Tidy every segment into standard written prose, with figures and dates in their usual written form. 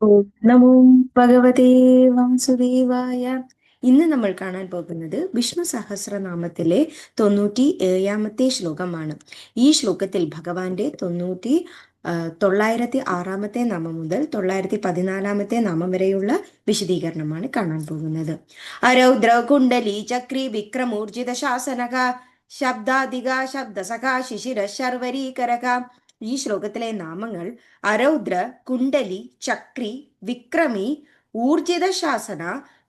ഓം നമോ ഭഗവതേ വാസുദേവായ. ഇന്ന് നമ്മൾ കാണാൻ പോകുന്നത് വിഷ്ണു സഹസ്രനാമത്തിലെ 97-ാമത്തെ ശ്ലോകമാണ്. ഈ ശ്ലോകത്തിൽ ഭഗവാന്റെ 906-ാമത്തെ നാമം മുതൽ 914-ാമത്തെ നാമം വരെയുള്ള വിശദീകരണമാണ് കാണാൻ പോകുന്നത്. അരൗദ്ര കുണ്ടലി ചക്രി വിക്രമൂർജിത ശാസനക ശബ്ദാധിക ശബ്ദസഖ ശിശിര ശർവരീകരക. ഈ ശ്ലോകത്തിലെ നാമങ്ങൾ അരൗദ്ര, കുണ്ടലി, ചക്രി, വിക്രമി, ഊർജിത ശാസന,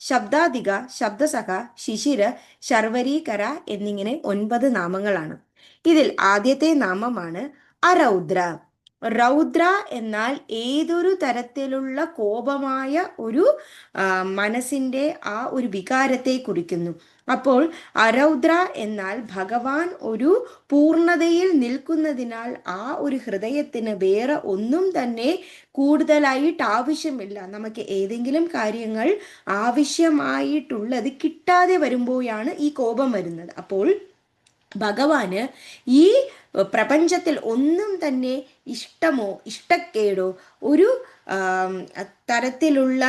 ശബ്ദാധിക, ശബ്ദസഖ, ശിശിര, ശർവരീകര എന്നിങ്ങനെ 9 നാമങ്ങളാണ്. ഇതിൽ ആദ്യത്തെ നാമമാണ് അരൗദ്ര. രൗദ്ര എന്നാൽ ഏതൊരു തരത്തിലുള്ള കോപമായ ഒരു മനസ്സിന്റെ ആ ഒരു വികാരത്തെ കുറിക്കുന്നു. അപ്പോൾ അരൗദ്ര എന്നാൽ ഭഗവാൻ ഒരു പൂർണ്ണതയിൽ നിൽക്കുന്നതിനാൽ ആ ഒരു ഹൃദയത്തിന് വേറെ ഒന്നും തന്നെ കൂടുതലായിട്ട് ആവശ്യമില്ല. നമുക്ക് ഏതെങ്കിലും കാര്യങ്ങൾ ആവശ്യമായിട്ടുള്ളത് കിട്ടാതെ വരുമ്പോഴാണ് ഈ കോപം വരുന്നത്. അപ്പോൾ ഭഗവാന് ഈ പ്രപഞ്ചത്തിൽ ഒന്നും തന്നെ ഇഷ്ടമോ ഇഷ്ടക്കേടോ ഒരു തരത്തിലുള്ള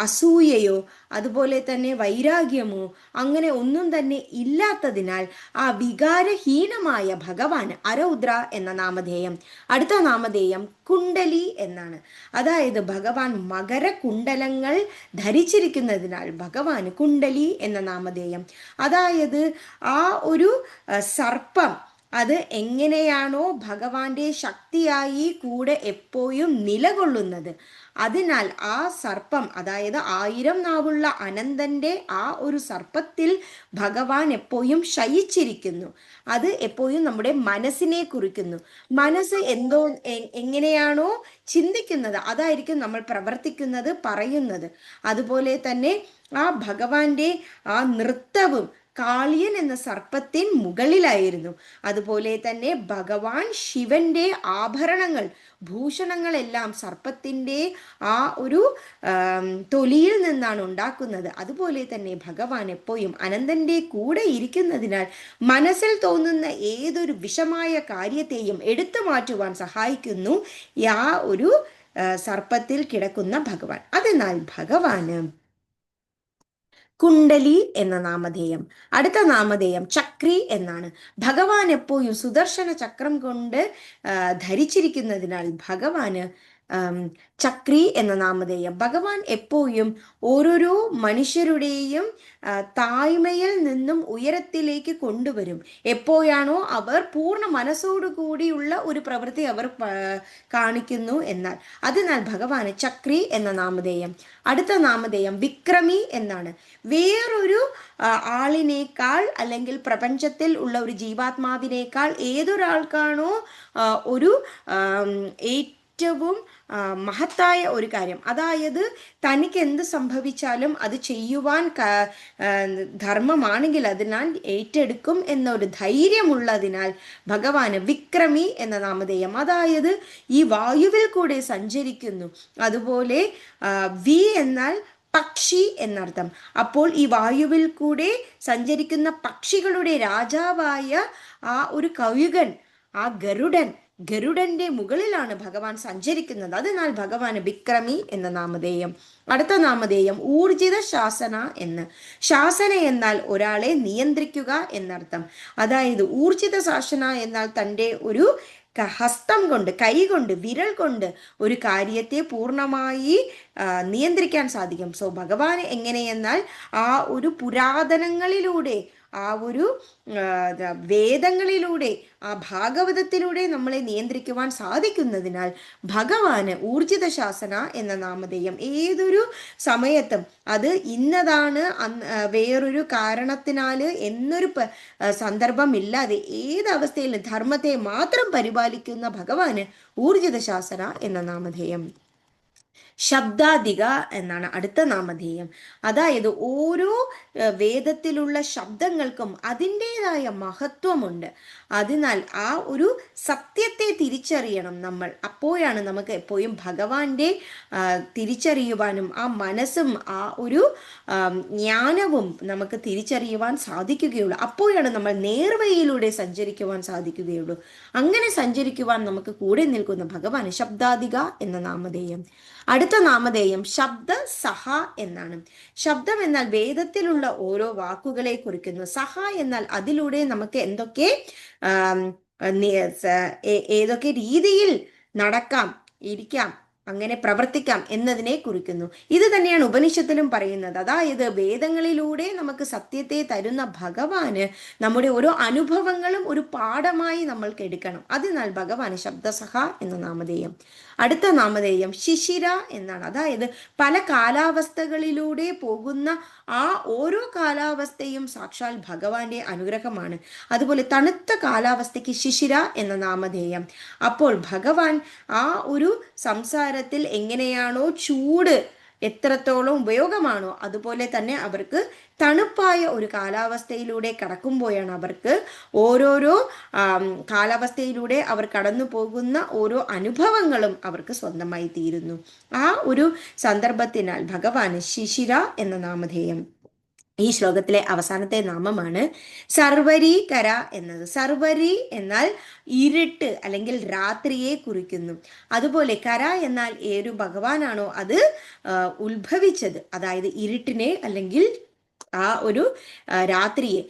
അസൂയയോ അതുപോലെ തന്നെ വൈരാഗ്യമോ അങ്ങനെ ഒന്നും തന്നെ ഇല്ലാത്തതിനാൽ ആ വികാരഹീനമായ ഭഗവാന് അരൗദ്ര എന്ന നാമധേയം. അടുത്ത നാമധേയം കുണ്ടലി എന്നാണ്. അതായത് ഭഗവാൻ മകരകുണ്ടലങ്ങൾ ധരിച്ചിരിക്കുന്നതിനാൽ ഭഗവാന് കുണ്ടലി എന്ന നാമധേയം. അതായത് ആ ഒരു സർപ്പം അത് എങ്ങനെയാണോ ഭഗവാന്റെ ശക്തിയായി കൂടെ എപ്പോഴും നിലകൊള്ളുന്നത്, അതിനാൽ ആ സർപ്പം, അതായത് 1000 നാവുള്ള അനന്തന്റെ ആ ഒരു സർപ്പത്തിൽ ഭഗവാൻ എപ്പോഴും ശയിച്ചിരിക്കുന്നു. അത് എപ്പോഴും നമ്മുടെ മനസ്സിനെ കുറിക്കുന്നു. മനസ്സ് എങ്ങനെയാണോ ചിന്തിക്കുന്നത് അതായിരിക്കും നമ്മൾ പ്രവർത്തിക്കുന്നത്, പറയുന്നത്. അതുപോലെ തന്നെ ആ ഭഗവാന്റെ ആ നൃത്തവും കാളിയൻ എന്ന സർപ്പത്തിൻ മുകളിലായിരുന്നു. അതുപോലെ തന്നെ ഭഗവാൻ ശിവന്റെ ആഭരണങ്ങൾ, ഭൂഷണങ്ങളെല്ലാം സർപ്പത്തിന്റെ ആ ഒരു തൊലിയിൽ നിന്നാണ് ഉണ്ടാക്കുന്നത്. അതുപോലെ തന്നെ ഭഗവാൻ എപ്പോഴും അനന്തന്റെ കൂടെ ഇരിക്കുന്നതിനാൽ മനസ്സിൽ തോന്നുന്ന ഏതൊരു വിഷമായ കാര്യത്തെയും എടുത്തു മാറ്റുവാൻ സഹായിക്കുന്നു ആ ഒരു സർപ്പത്തിൽ കിടക്കുന്ന ഭഗവാൻ. അതിനാൽ ഭഗവാന് കുണ്ടലി എന്ന നാമധേയം. അടുത്ത നാമധേയം ചക്രി എന്നാണ്. ഭഗവാൻ എപ്പോഴും സുദർശന ചക്രം കൊണ്ട് ധരിച്ചിരിക്കുന്നതിനാൽ ഭഗവാന് ചക്രി എന്ന നാമധേയം. ഭഗവാൻ എപ്പോഴും ഓരോരോ മനുഷ്യരുടെയും താഴ്മയിൽ നിന്നും ഉയരത്തിലേക്ക് കൊണ്ടുവരും. എപ്പോഴാണോ അവർ പൂർണ്ണ മനസ്സോടു കൂടിയുള്ള ഒരു പ്രവൃത്തി അവർ കാണിക്കുന്നു എന്നാൽ. അതിനാൽ ഭഗവാന് ചക്രി എന്ന നാമധേയം. അടുത്ത നാമധേയം വിക്രമി എന്നാണ്. വേറൊരു ആളിനേക്കാൾ അല്ലെങ്കിൽ പ്രപഞ്ചത്തിൽ ഉള്ള ഒരു ജീവാത്മാവിനേക്കാൾ ഏതൊരാൾക്കാണോ ഒരു ഏറ്റവും മഹത്തായ ഒരു കാര്യം, അതായത് തനിക്ക് എന്ത് സംഭവിച്ചാലും അത് ചെയ്യുവാൻ ധർമ്മമാണെങ്കിൽ അതിനാൽ ഏറ്റെടുക്കും എന്നൊരു ധൈര്യമുള്ളതിനാൽ ഭഗവാന് വിക്രമി എന്ന നാമധേയം. അതായത് ഈ വായുവിൽ കൂടെ സഞ്ചരിക്കുന്നു. അതുപോലെ വി എന്നാൽ പക്ഷി എന്നർത്ഥം. അപ്പോൾ ഈ വായുവിൽ കൂടെ സഞ്ചരിക്കുന്ന പക്ഷികളുടെ രാജാവായ ആ ഒരു കഴുകൻ, ആ ഗരുഡന്റെ മുകളിലാണ് ഭഗവാൻ സഞ്ചരിക്കുന്നത്. അതിനാൽ ഭഗവാന് വിക്രമി എന്ന നാമധേയം. അടുത്ത നാമധേയം ഊർജിത ശാസന എന്ന്. ശാസന എന്നാൽ ഒരാളെ നിയന്ത്രിക്കുക എന്നർത്ഥം. അതായത് ഊർജിത ശാസന എന്നാൽ തൻ്റെ ഒരു ഹസ്തം കൊണ്ട്, കൈ കൊണ്ട്, വിരൽ കൊണ്ട് ഒരു കാര്യത്തെ പൂർണ്ണമായി നിയന്ത്രിക്കാൻ സാധിക്കും. സോ ഭഗവാൻ എങ്ങനെയെന്നാൽ ആ ഒരു പുരാതനങ്ങളിലൂടെ, ആ ഒരു വേദങ്ങളിലൂടെ, ആ ഭാഗവതത്തിലൂടെ നമ്മളെ നിയന്ത്രിക്കുവാൻ സാധിക്കുന്നതിനാൽ ഭഗവാന് ഊർജിത ശാസന എന്ന നാമധേയം. ഏതൊരു സമയത്തും അത് ഇന്നതാണ് വേറൊരു കാരണത്തിനാല് എന്നൊരു സന്ദർഭമില്ലാതെ ഏതവസ്ഥയിലും ധർമ്മത്തെ മാത്രം പരിപാലിക്കുന്ന ഭഗവാന് ഊർജിത ശാസന എന്ന നാമധേയം. ശബ്ദാധിക എന്നാണ് അടുത്ത നാമധേയം. അതായത് ഓരോ വേദത്തിലുള്ള ശബ്ദങ്ങൾക്കും അതിൻ്റെതായ മഹത്വമുണ്ട്. അതിനാൽ ആ ഒരു സത്യത്തെ തിരിച്ചറിയണം നമ്മൾ. അപ്പോഴാണ് നമുക്ക് എപ്പോഴും ഭഗവാന്റെ തിരിച്ചറിയുവാനും ആ മനസ്സും ആ ഒരു ജ്ഞാനവും നമുക്ക് തിരിച്ചറിയുവാൻ സാധിക്കുകയുള്ളൂ. അപ്പോഴാണ് നമ്മൾ നേർവഴിയിലൂടെ സഞ്ചരിക്കുവാൻ സാധിക്കുകയുള്ളൂ. അങ്ങനെ സഞ്ചരിക്കുവാൻ നമുക്ക് കൂടെ നിൽക്കുന്ന ഭഗവാൻ ശബ്ദാധിക എന്ന നാമധേയം. അടുത്ത നാമധേയം ശബ്ദ സഹ എന്നാണ്. ശബ്ദം എന്നാൽ വേദത്തിലുള്ള ഓരോ വാക്കുകളെ കുറിക്കുന്നു. സഹ എന്നാൽ അതിലൂടെ നമുക്ക് എന്തൊക്കെ ഏതൊക്കെ രീതിയിൽ നടക്കാം, ഇരിക്കാം, അങ്ങനെ പ്രവർത്തിക്കാം എന്നതിനെ കുറിക്കുന്നു. ഇത് തന്നെയാണ് ഉപനിഷത്തിലും പറയുന്നത്. അതായത് വേദങ്ങളിലൂടെ നമുക്ക് സത്യത്തെ തരുന്ന ഭഗവാന് നമ്മുടെ ഓരോ അനുഭവങ്ങളും ഒരു പാഠമായി നമ്മൾക്ക് എടുക്കണം. അതിനാൽ ഭഗവാന് ശബ്ദസഹ എന്ന നാമധേയം. അടുത്ത നാമധേയം ശിശിര എന്നാണ്. അതായത് പല കാലാവസ്ഥകളിലൂടെ പോകുന്ന ആ ഓരോ കാലാവസ്ഥയും സാക്ഷാൽ ഭഗവാന്റെ അനുഗ്രഹമാണ്. അതുപോലെ തണുത്ത കാലാവസ്ഥയ്ക്ക് ശിശിര എന്ന നാമധേയം. അപ്പോൾ ഭഗവാൻ ആ ഒരു സംസാരത്തിൽ എങ്ങനെയാണോ ചൂട് എത്രത്തോളം ഉപയോഗമാണോ അതുപോലെ തന്നെ അവർക്ക് തണുപ്പായ ഒരു കാലാവസ്ഥയിലൂടെ കടക്കുമ്പോഴാണ് അവർക്ക് ഓരോരോ കാലാവസ്ഥയിലൂടെ അവർ കടന്നു പോകുന്ന ഓരോ അനുഭവങ്ങളും അവർക്ക് സ്വന്തമായി തീരുന്നു. ആ ഒരു സന്ദർഭത്തിനാൽ ഭഗവാന് ശിശിര എന്ന നാമധേയം. ഈ ശ്ലോകത്തിലെ അവസാനത്തെ നാമമാണ് സർവരീകര എന്നത്. സർവരി എന്നാൽ ഇരുട്ട് അല്ലെങ്കിൽ രാത്രിയെ കുറിക്കുന്നു. അതുപോലെ കര എന്നാൽ ഏതൊരു ഭഗവാനാണോ അത് ഉത്ഭവിച്ചത്, അതായത് ഇരുട്ടിനെ അല്ലെങ്കിൽ ആ ഒരു രാത്രിയെ,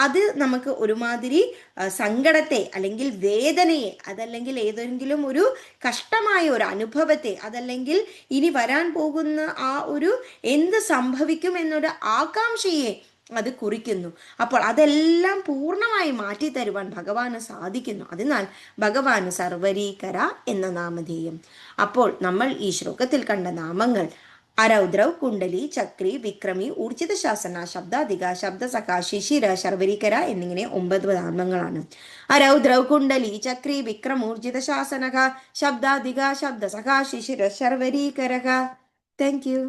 അത് നമുക്ക് ഒരുമാതിരി സങ്കടത്തെ അല്ലെങ്കിൽ വേദനയെ, അതല്ലെങ്കിൽ ഏതെങ്കിലും ഒരു കഷ്ടമായ ഒരു അനുഭവത്തെ, അതല്ലെങ്കിൽ ഇനി വരാൻ പോകുന്ന ആ ഒരു എന്ത് സംഭവിക്കും എന്നൊരു ആകാംക്ഷയെ അത് കുറിക്കുന്നു. അപ്പോൾ അതെല്ലാം പൂർണ്ണമായി മാറ്റി തരുവാൻ ഭഗവാന് സാധിക്കുന്നു. അതിനാൽ ഭഗവാന് സർവരീകര എന്ന നാമധേയം. അപ്പോൾ നമ്മൾ ഈ ശ്ലോകത്തിൽ കണ്ട നാമങ്ങൾ അരൗദ്രവ്, കുണ്ടലി, ചക്രി, വിക്രമി, ഊർജിത ശാസന, ശബ്ദാധിക, ശബ്ദസഖ, ശിശിര, ശർവരീകര എന്നിങ്ങനെ 9 നാമങ്ങളാണ്. അരൗദ്രവ്, കുണ്ടലി, ചക്രി, വിക്രം, ഊർജിത ശാസനക, ശബ്ദാധിക, ശബ്ദസഖ, ശിശിര, ശർവരീകര. Thank U.